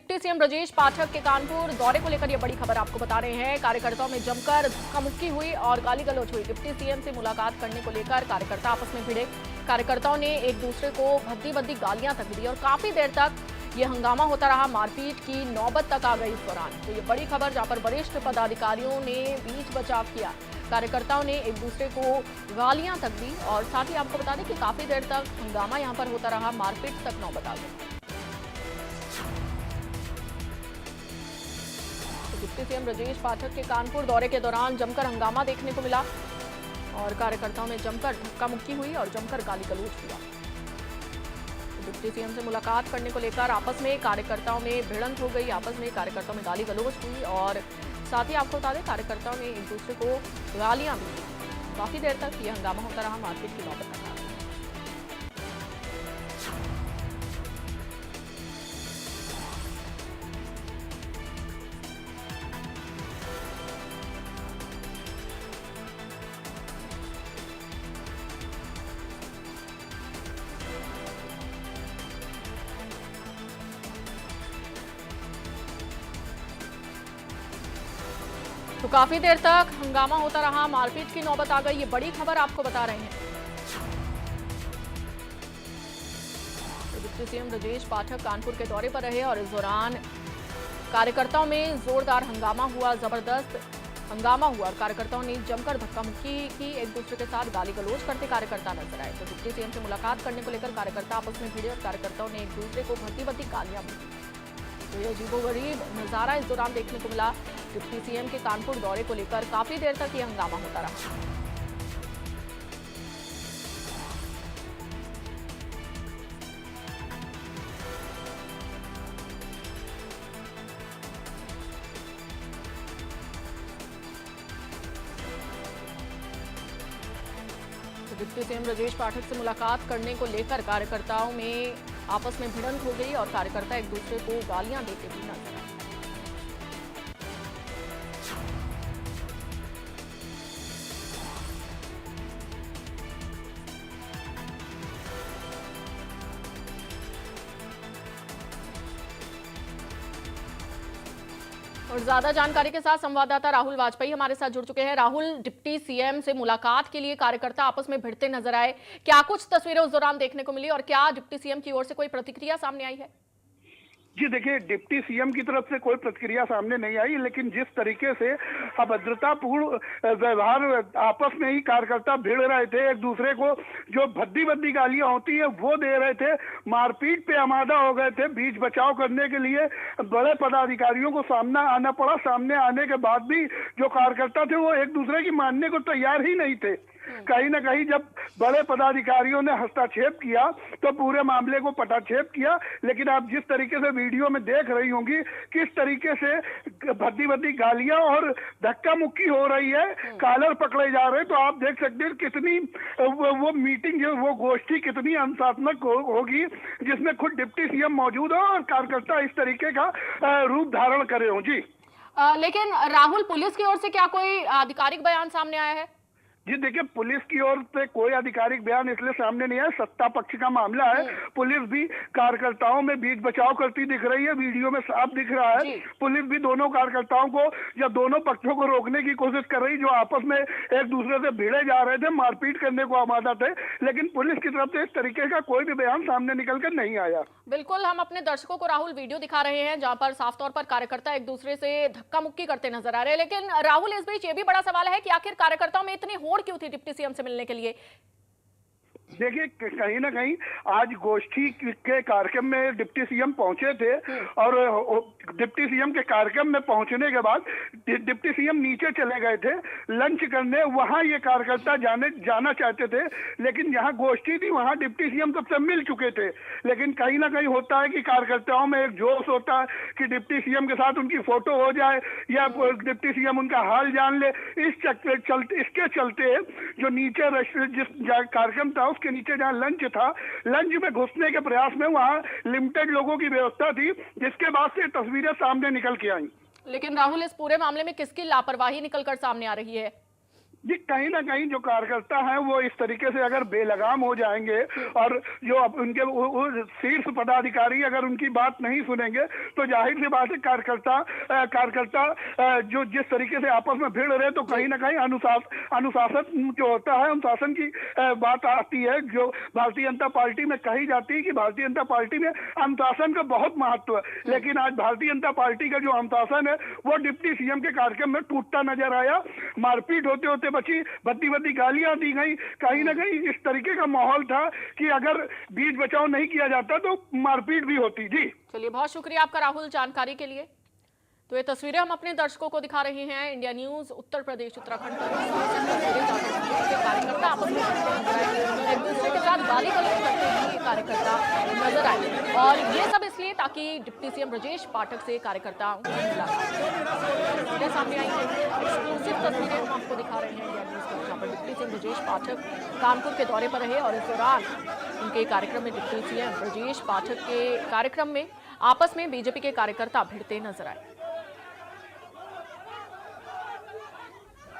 Deputy CM Brajesh Pathak के कानपुर दौरे को लेकर ये बड़ी खबर आपको बता रहे हैं। कार्यकर्ताओं में जमकर धक्का मुक्की हुई और गाली गलौज हुई। डिप्टी सीएम से मुलाकात करने को लेकर कार्यकर्ता आपस में भिड़े। कार्यकर्ताओं ने एक दूसरे को भद्दी भद्दी गालियां तक दी और काफी देर तक ये हंगामा होता रहा। मारपीट की नौबत तक आ गई इस दौरान। तो ये बड़ी खबर जहां पर वरिष्ठ पदाधिकारियों ने बीच बचाव किया, कार्यकर्ताओं ने एक दूसरे को गालियां तक दी और साथ ही आपको बता दें कि काफी देर तक हंगामा यहां पर होता रहा, मारपीट तक नौबत आ गई। डिप्टी सीएम ब्रजेश पाठक के कानपुर दौरे के दौरान जमकर हंगामा देखने को मिला और कार्यकर्ताओं में जमकर धक्का मुक्की हुई और जमकर गाली गलौज हुआ। डिप्टी सीएम से मुलाकात करने को लेकर आपस में कार्यकर्ताओं में भिड़ंत हो गई, आपस में कार्यकर्ताओं में गाली गलौज हुई और साथ ही आपको बता दें कार्यकर्ताओं ने एक दूसरे को गालियां भी दी। काफी देर तक ये हंगामा होता रहा, मारपीट की नौबत तक आ गई। तो काफी देर तक हंगामा होता रहा, मारपीट की नौबत आ गई। ये बड़ी खबर आपको बता रहे हैं। तो डिप्टी सीएम ब्रजेश पाठक कानपुर के दौरे पर रहे और इस दौरान कार्यकर्ताओं में जोरदार हंगामा हुआ, जबरदस्त हंगामा हुआ और कार्यकर्ताओं ने जमकर धक्का मुक्की की, एक दूसरे के साथ गाली गलौज करते कार्यकर्ता नजर आए। तो डिप्टी सीएम से मुलाकात करने को लेकर कार्यकर्ता आपस में भिड़े और कार्यकर्ताओं ने एक दूसरे को भद्दी भद्दी गालियां दी। तो ये अजीबोगरीब नजारा इस दौरान देखने को मिला। डिप्टी सीएम के कानपुर दौरे को लेकर काफी देर तक ये हंगामा होता रहा। तो डिप्टी सीएम ब्रजेश पाठक से मुलाकात करने को लेकर कार्यकर्ताओं में आपस में भिड़ंत हो गई और कार्यकर्ता एक दूसरे को गालियां देते भी नजर आए। और ज्यादा जानकारी के साथ संवाददाता राहुल वाजपेयी हमारे साथ जुड़ चुके हैं। राहुल, डिप्टी सीएम से मुलाकात के लिए कार्यकर्ता आपस में भिड़ते नजर आए, क्या कुछ तस्वीरें उस दौरान देखने को मिली और क्या डिप्टी सीएम की ओर से कोई प्रतिक्रिया सामने आई है? जी देखिए, डिप्टी सीएम की तरफ से कोई प्रतिक्रिया सामने नहीं आई, लेकिन जिस तरीके से अभद्रतापूर्ण व्यवहार आपस में ही कार्यकर्ता भिड़ रहे थे, एक दूसरे को जो भद्दी भद्दी गालियां होती है वो दे रहे थे, मारपीट पे आमादा हो गए थे। बीच बचाव करने के लिए बड़े पदाधिकारियों को सामना आना पड़ा। सामने आने के बाद भी जो कार्यकर्ता थे वो एक दूसरे की मानने को तैयार ही नहीं थे। कहीं ना कहीं जब बड़े पदाधिकारियों ने हस्तक्षेप किया तो पूरे मामले को पटाक्षेप किया। लेकिन आप जिस तरीके से वीडियो में देख रही होंगी किस तरीके से भद्दी भद्दी गालियां और धक्का मुक्की हो रही है, कॉलर पकड़े जा रहे हैं, तो आप देख सकते हैं कितनी वो मीटिंग जो वो गोष्ठी कितनी अनुशासनक होगी जिसमें खुद डिप्टी सीएम मौजूद हो और कार्यकर्ता इस तरीके का रूप धारण करे हों। जी लेकिन राहुल, पुलिस की ओर से क्या कोई आधिकारिक बयान सामने आया है? जी देखिए, पुलिस की ओर से कोई आधिकारिक बयान इसलिए सामने नहीं आया, सत्ता पक्ष का मामला है। पुलिस भी कार्यकर्ताओं में बीच बचाव करती दिख रही है, वीडियो में साफ दिख रहा है। पुलिस भी दोनों कार्यकर्ताओं को या दोनों पक्षों को रोकने की कोशिश कर रही, जो आपस में एक दूसरे से भिड़े जा रहे थे, मारपीट करने को आमादा थे। लेकिन पुलिस की तरफ से इस तरीके का कोई भी बयान सामने निकल कर नहीं आया। बिल्कुल, हम अपने दर्शकों को राहुल वीडियो दिखा रहे हैं जहां पर साफ तौर पर कार्यकर्ता एक दूसरे से धक्का मुक्की करते नजर आ रहे हैं। लेकिन राहुल, इस बीच ये भी बड़ा सवाल है कि आखिर कार्यकर्ताओं में इतनी होड़ क्यों थी डिप्टी सीएम से मिलने के लिए? देखिए, कहीं ना कहीं आज गोष्ठी के कार्यक्रम में डिप्टी सीएम पहुंचे थे और डिप्टी सीएम के कार्यक्रम में पहुंचने के बाद डिप्टी सीएम नीचे चले गए थे लंच करने। वहां ये कार्यकर्ता जाना चाहते थे, लेकिन जहां गोष्ठी थी वहां डिप्टी सीएम सबसे मिल चुके थे। लेकिन कहीं ना कहीं होता है कि कार्यकर्ताओं में एक जोश होता है कि डिप्टी सीएम के साथ उनकी फोटो हो जाए या डिप्टी सीएम उनका हाल जान ले। इसके चलते जो नीचे जिस कार्यक्रम था उसके नीचे जहां लंच था, लंच में घुसने के प्रयास में वहां लिमिटेड लोगों की व्यवस्था थी, जिसके बाद से तस्वीरें सामने निकल के आई। लेकिन राहुल, इस पूरे मामले में किसकी लापरवाही निकलकर सामने आ रही है? जी, कहीं ना कहीं जो कार्यकर्ता हैं वो इस तरीके से अगर बेलगाम हो जाएंगे और जो उनके वो शीर्ष पदाधिकारी अगर उनकी बात नहीं सुनेंगे तो जाहिर सी बात है कार्यकर्ता जो जिस तरीके से आपस में भिड़ रहे तो कहीं ना कहीं अनुशासन जो होता है अनुशासन की बात आती है, जो भारतीय जनता पार्टी में कही जाती है कि भारतीय जनता पार्टी में अनुशासन का बहुत महत्व है। लेकिन आज भारतीय जनता पार्टी का जो अनुशासन है वो डिप्टी सीएम के कार्यक्रम में टूटता नजर आया। मारपीट होते होते बची, बद्दी बद्दी गालियां दी गई। कहीं ना कहीं इस तरीके का माहौल था कि अगर बीच बचाव नहीं किया जाता तो मारपीट भी होती। जी चलिए, बहुत शुक्रिया आपका राहुल जानकारी के लिए। तो ये तस्वीरें हम अपने दर्शकों को दिखा रहे हैं। इंडिया न्यूज उत्तर प्रदेश उत्तराखंड के कार्यकर्ता आपस में एक दूसरे के साथ गाली गलौज करते हुए कार्यकर्ता नजर आए, और ये सब इसलिए ताकि डिप्टी सीएम ब्रजेश पाठक से कार्यकर्ता सामने आई है। एक्सक्लूसिव तस्वीरें हम आपको दिखा रहे हैं इंडिया न्यूज पर, जहाँ पर डिप्टी सीएम ब्रजेश पाठक कानपुर के दौरे पर रहे और इस दौरान उनके कार्यक्रम में डिप्टी सीएम ब्रजेश पाठक के कार्यक्रम में आपस में बीजेपी के कार्यकर्ता भिड़ते नजर आए।